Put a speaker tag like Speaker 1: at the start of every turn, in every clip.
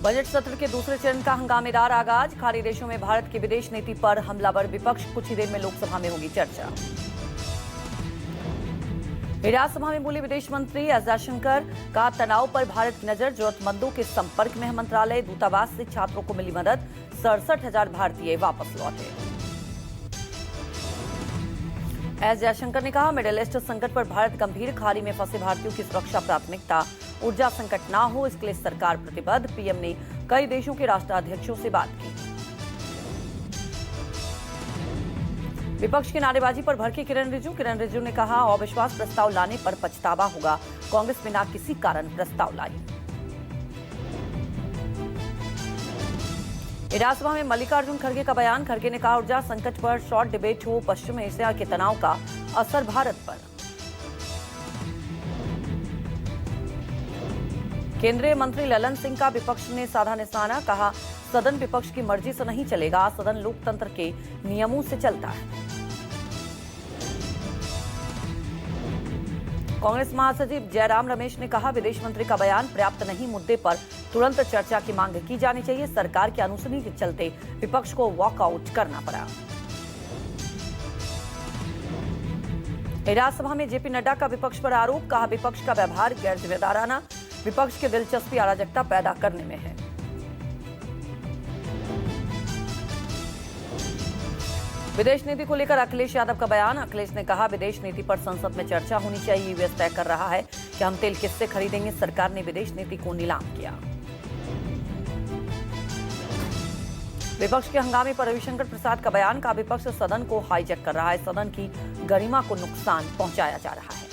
Speaker 1: Budget सत्र के दूसरे चरण का हंगामेदार आगाज। खाड़ी देशों में भारत की विदेश नीति पर हमलावर विपक्ष। कुछ ही देर में लोकसभा में होगी चर्चा। राज्यसभा में बोले विदेश मंत्री एस जयशंकर। कहा तनाव पर भारत की नजर, जरूरतमंदों के संपर्क में है मंत्रालय। दूतावास से छात्रों को मिली मदद। 67,000 भारतीय वापस लौटे। एस जयशंकर ने कहा मिडिल ईस्ट संकट पर भारत गंभीर। खाड़ी में फंसे भारतीयों की सुरक्षा प्राथमिकता। ऊर्जा संकट ना हो इसके लिए सरकार प्रतिबद्ध। पीएम ने कई देशों के राष्ट्राध्यक्षों से बात की। विपक्ष की नारेबाजी पर भड़के किरण रिजिजू ने कहा अविश्वास प्रस्ताव लाने पर पछतावा होगा। कांग्रेस में ना किसी कारण प्रस्ताव लाई। राज्यसभा में मल्लिकार्जुन खड़गे का बयान। खड़गे ने कहा ऊर्जा संकट पर शॉर्ट डिबेट हो। पश्चिम एशिया के तनाव का असर भारत पर। केंद्रीय मंत्री ललन सिंह का विपक्ष ने साधा निशाना। कहा सदन विपक्ष की मर्जी से नहीं चलेगा। सदन लोकतंत्र के नियमों से चलता है। कांग्रेस महासचिव जयराम रमेश ने कहा विदेश मंत्री का बयान पर्याप्त नहीं। मुद्दे पर तुरंत चर्चा की मांग की जानी चाहिए। सरकार की अनसुनी के चलते विपक्ष को वॉकआउट करना पड़ा। राज्यसभा में जेपी नड्डा का विपक्ष पर आरोप। कहा विपक्ष का व्यवहार गैर जिम्मेदाराना। विपक्ष की दिलचस्पी अराजकता पैदा करने में है। विदेश नीति को लेकर अखिलेश यादव का बयान। अखिलेश ने कहा विदेश नीति पर संसद में चर्चा होनी चाहिए। यूएस तय कर रहा है कि हम तेल किससे खरीदेंगे। सरकार ने विदेश नीति को नीलाम किया। विपक्ष के हंगामे पर रविशंकर प्रसाद का बयान। का विपक्ष सदन को हाईजैक कर रहा है। सदन की गरिमा को नुकसान पहुंचाया जा रहा है।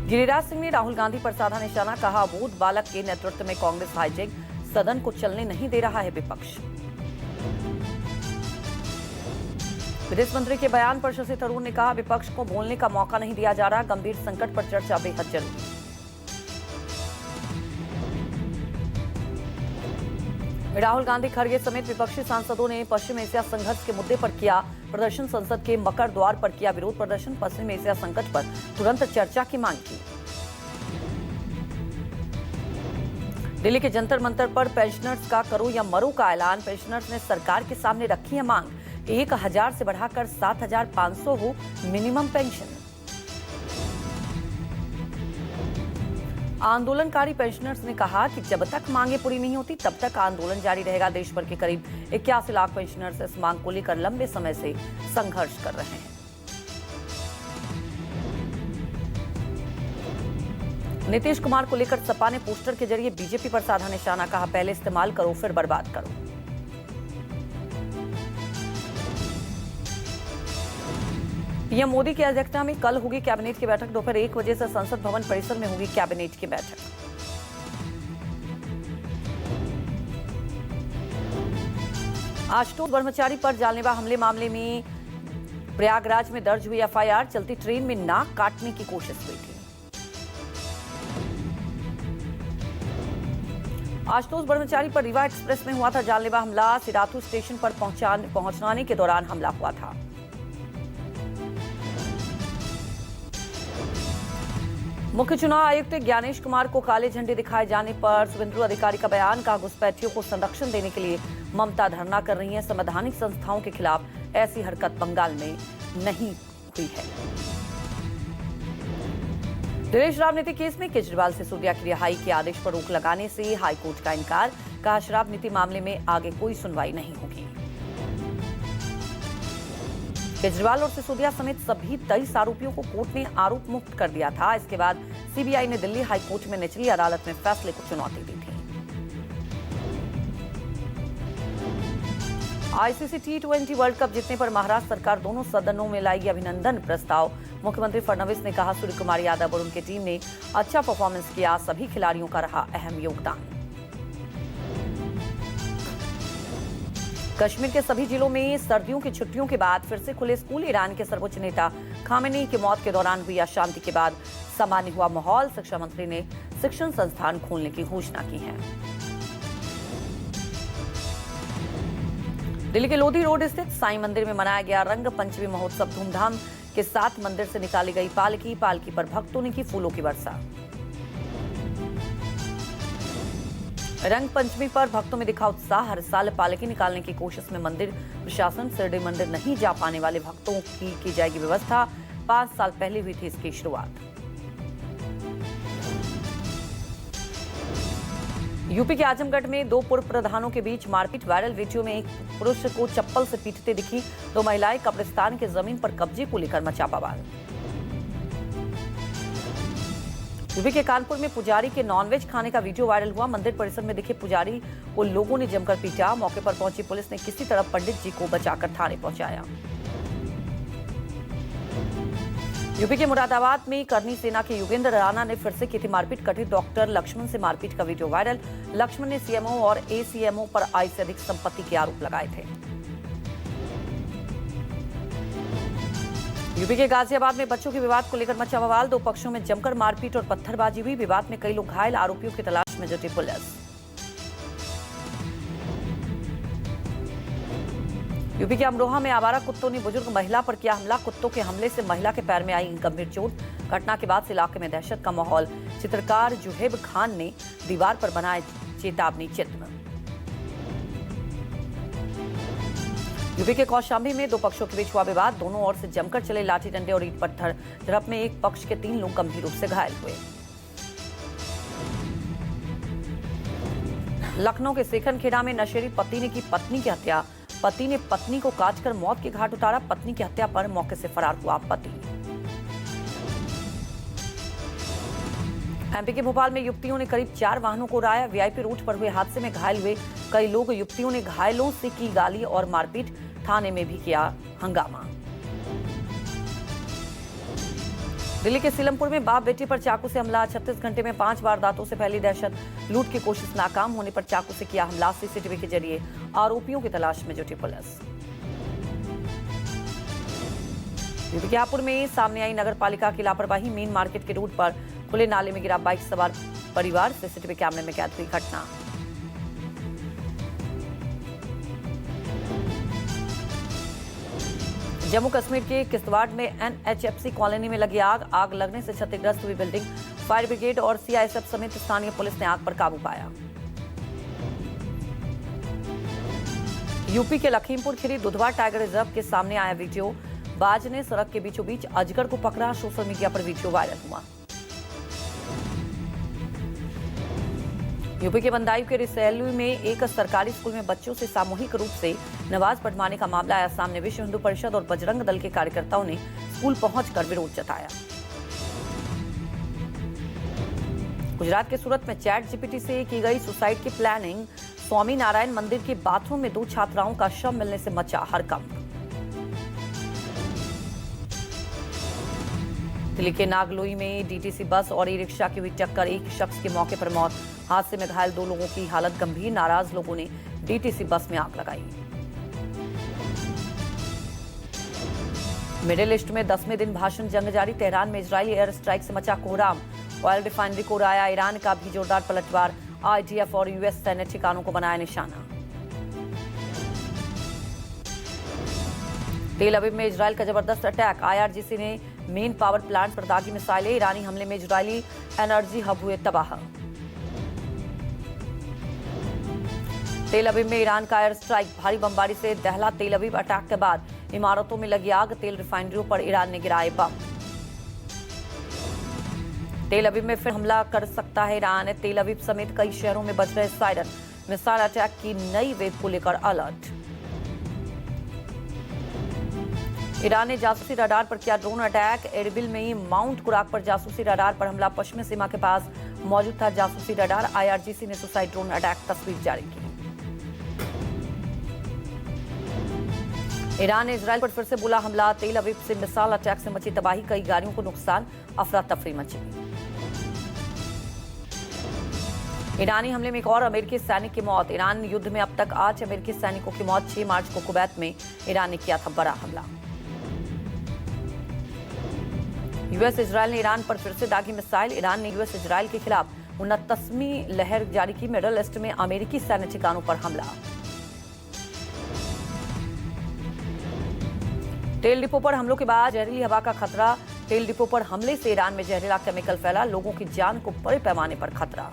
Speaker 1: गिरिराज सिंह ने राहुल गांधी पर साधा निशाना। कहा अबोध बालक के नेतृत्व में कांग्रेस हाईजैक। सदन को चलने नहीं दे रहा है विपक्ष। विदेश मंत्री के बयान पर शशि थरूर ने कहा विपक्ष को बोलने का मौका नहीं दिया जा रहा। गंभीर संकट पर चर्चा बेहद जरूरी। राहुल गांधी खड़गे समेत विपक्षी सांसदों ने पश्चिम एशिया संघर्ष के मुद्दे पर किया प्रदर्शन। संसद के मकर द्वार पर किया विरोध प्रदर्शन। पश्चिम एशिया संकट पर तुरंत चर्चा की मांग की। दिल्ली के जंतर मंतर पर पेंशनर्स का करो या मरो का ऐलान। पेंशनर्स ने सरकार के सामने रखी है मांग। 1,000 से बढ़ाकर 7,500 हो मिनिमम पेंशन। आंदोलनकारी पेंशनर्स ने कहा कि जब तक मांगे पूरी नहीं होती तब तक आंदोलन जारी रहेगा। देश भर के करीब 81 लाख पेंशनर्स इस मांग को लेकर लंबे समय से संघर्ष कर रहे हैं। नीतीश कुमार को लेकर सपा ने पोस्टर के जरिए बीजेपी पर साधा निशाना। कहा पहले इस्तेमाल करो फिर बर्बाद करो। पीएम मोदी की अध्यक्षता में कल होगी कैबिनेट की बैठक। दोपहर 1 बजे से संसद भवन परिसर में होगी कैबिनेट की बैठक। आशुतोष ब्रह्मचारी पर जानलेवा हमले मामले में प्रयागराज में दर्ज हुई एफआईआर। चलती ट्रेन में नाक काटने की कोशिश हुई थी। आशुतोष ब्रह्मचारी पर रीवा एक्सप्रेस में हुआ था जानलेवा हमला। सिराथू स्टेशन पर पहुंचने के दौरान हमला हुआ था। मुख्य चुनाव आयुक्त ज्ञानेश कुमार को काले झंडे दिखाए जाने पर शुभेंदु अधिकारी का बयान। कहा घुसपैठियों को संरक्षण देने के लिए ममता धरना कर रही है। संवैधानिक संस्थाओं के खिलाफ ऐसी हरकत बंगाल में नहीं हुई है। दिनेश राजनीति केस में केजरीवाल सिसोदिया की रिहाई के आदेश पर रोक लगाने से हाईकोर्ट का इनकार। कहा शराब नीति मामले में आगे कोई सुनवाई नहीं होगी। केजरीवाल और सिसोदिया समेत सभी 23 आरोपियों को कोर्ट ने आरोप मुक्त कर दिया था। इसके बाद सीबीआई ने दिल्ली हाईकोर्ट में निचली अदालत में फैसले को चुनौती दी थी। आईसीसी T20 वर्ल्ड कप जीतने पर महाराष्ट्र सरकार दोनों सदनों में लाएगी अभिनंदन प्रस्ताव। मुख्यमंत्री फडणवीस ने कहा सूर्य कुमार यादव और उनकी टीम ने अच्छा परफॉर्मेंस किया। सभी खिलाड़ियों का रहा अहम योगदान। कश्मीर के सभी जिलों में सर्दियों की छुट्टियों के बाद फिर से खुले स्कूल। ईरान के सर्वोच्च नेता खामेनी की मौत के दौरान हुई अशांति के बाद सामान्य हुआ माहौल। शिक्षा मंत्री ने शिक्षण संस्थान खोलने की घोषणा की है। दिल्ली के लोधी रोड स्थित साईं मंदिर में मनाया गया रंग पंचमी महोत्सव। धूमधाम के साथ मंदिर से निकाली गई पालकी पर भक्तों ने की फूलों की वर्षा। रंग पंचमी पर भक्तों में दिखा उत्साह। हर साल पालकी निकालने की कोशिश में मंदिर प्रशासन शिरडी मंदिर नहीं जा पाने वाले भक्तों की जाएगी व्यवस्था। 5 साल पहले हुई थी इसकी शुरुआत। यूपी के आजमगढ़ में 2 पूर्व प्रधानों के बीच मारपीट। वायरल वीडियो में एक पुरुष को चप्पल से पीटते दिखी 2 महिलाएं। कब्रिस्तान के जमीन पर कब्जे को लेकर मचा बवाल। यूपी के कानपुर में पुजारी के नॉनवेज खाने का वीडियो वायरल हुआ। मंदिर परिसर में दिखे पुजारी को लोगों ने जमकर पीटा। मौके पर पहुंची पुलिस ने किसी तरह पंडित जी को बचाकर थाने पहुंचाया। यूपी के मुरादाबाद में करनी सेना के योगेंद्र राणा ने फिर से की थी मारपीट। कथित डॉक्टर लक्ष्मण से मारपीट का वीडियो वायरल। लक्ष्मण ने सीएमओ और एसीएमओ पर आय से अधिक संपत्ति के आरोप लगाए थे। यूपी के गाजियाबाद में बच्चों के विवाद को लेकर मचा बवाल। 2 पक्षों में जमकर मारपीट और पत्थरबाजी हुई। विवाद में कई लोग घायल। आरोपियों की तलाश में जुटी पुलिस। यूपी के अमरोहा में आवारा कुत्तों ने बुजुर्ग महिला पर किया हमला। कुत्तों के हमले से महिला के पैर में आई गंभीर चोट। घटना के बाद से इलाके में दहशत का माहौल। चित्रकार जुहेब खान ने दीवार पर बनाए चेतावनी चिन्ह। यूपी के कौशाम्बी में 2 पक्षों के बीच हुआ विवाद। दोनों ओर से जमकर चले लाठी डंडे और ईंट पत्थर। झड़प में एक पक्ष के 3 लोग गंभीर रूप से घायल हुए। लखनऊ के सेखनखेड़ा में नशेड़ी पति ने की पत्नी की हत्या। पति ने पत्नी को काटकर मौत के घाट उतारा। पत्नी की हत्या पर मौके से फरार हुआ पति। एमपी के भोपाल में युवतियों ने करीब 4 वाहनों को उड़ाया। वीआईपी रूट पर हुए हादसे में घायल हुए कई लोग। युवतियों ने घायलों से की गाली और मारपीट। थाने में भी किया हंगामा। दिल्ली के सीलमपुर में बाप बेटी पर चाकू से हमला। 36 घंटे में 5 वारदातों से फैली दहशत। लूट की कोशिश नाकाम होने पर चाकू से किया हमला। सीसीटीवी के जरिए आरोपियों की तलाश में जुटी पुलिस। विज्ञापुर में सामने आई नगर पालिका की लापरवाही। मेन मार्केट के रूट पर खुले नाले में गिरा बाइक सवार परिवार। सीसीटीवी कैमरे में कैद हुई घटना। जम्मू कश्मीर के किश्तवाड़ में एनएचएफसी कॉलोनी में लगी आग। आग लगने से क्षतिग्रस्त हुई बिल्डिंग। फायर ब्रिगेड और सीआईएसएफ समेत स्थानीय पुलिस ने आग पर काबू पाया। यूपी के लखीमपुर खीरी दुधवा टाइगर रिजर्व के सामने आया वीडियो। बाज ने सड़क के बीचों बीच अजगर को पकड़ा। सोशल मीडिया पर वीडियो वायरल हुआ। यूपी के बंदायूं के रिसैलू में एक सरकारी स्कूल में बच्चों से सामूहिक रूप से नमाज पढ़वाने का मामला आया सामने। विश्व हिंदू परिषद और बजरंग दल के कार्यकर्ताओं ने स्कूल पहुंचकर विरोध जताया। गुजरात के सूरत में चैट जीपीटी से की गई सुसाइड की प्लानिंग। स्वामी नारायण मंदिर के बाथरूम में 2 छात्राओं का शव मिलने से मचा हड़कंप। दिल्ली के नागलोई में डीटीसी बस और ई रिक्शा की हुई टक्कर। एक शख्स की मौके पर मौत। हादसे में घायल 2 लोगों की हालत गंभीर। नाराज लोगों ने डीटीसी बस में आग लगाई। मिडिल ईस्ट में 10वें दिन भाषण जंग जारी। तेहरान में इजरायली एयर स्ट्राइक से मचा कोहराम। ऑयल रिफाइनरी को उड़ाया। ईरान का भी जोरदार पलटवार। आईडीएफ और यूएस सैन्य ठिकानों को बनाया निशाना। तेल अवीव में इजरायल का जबरदस्त अटैक। आईआरजीसी ने मेन पावर प्लांट पर दागी मिसाइलें। ईरानी हमले में इजरायली एनर्जी हब हुए तबाह। तेल अवीव में ईरान का एयर स्ट्राइक। भारी बमबारी से दहला तेल अवीव। अटैक के बाद इमारतों में लगी आग। तेल रिफाइनरियों पर ईरान ने गिराए बम। तेल अवीव में फिर हमला कर सकता है ईरान। तेल अवीव समेत कई शहरों में बज रहे सायरन। मिसाइल अटैक की नई वेव को लेकर अलर्ट। ईरान ने जासूसी रडार पर किया ड्रोन अटैक। एरबिल में ही माउंट कुराक पर जासूसी रडार पर हमला। पश्चिमी सीमा के पास मौजूद था जासूसी रडार। आईआरजीसी ने सुसाइड ड्रोन अटैक तस्वीर जारी की। ईरान ने इजरायल पर फिर से बोला हमला। तेल अवीव से मिसाइल अटैक से मची तबाही। कई गाड़ियों को नुकसान। अफरा तफरी मची। ईरानी हमले में एक और अमेरिकी सैनिक की मौत। ईरान युद्ध में अब तक 8 अमेरिकी सैनिकों की मौत। 6 मार्च को कुवैत में ईरान ने किया था बड़ा हमला। यूएस इजरायल ने ईरान पर फिर से दागी मिसाइल। ईरान ने यूएस इजरायल के खिलाफ 29वीं लहर जारी की। मिडल ईस्ट में अमेरिकी सैन्य ठिकानों पर हमला। तेल डिपो पर हमलों के बाद जहरीली हवा का खतरा। तेल डिपो पर हमले से ईरान में जहरीला केमिकल फैला। लोगों की जान को बड़े पैमाने पर खतरा।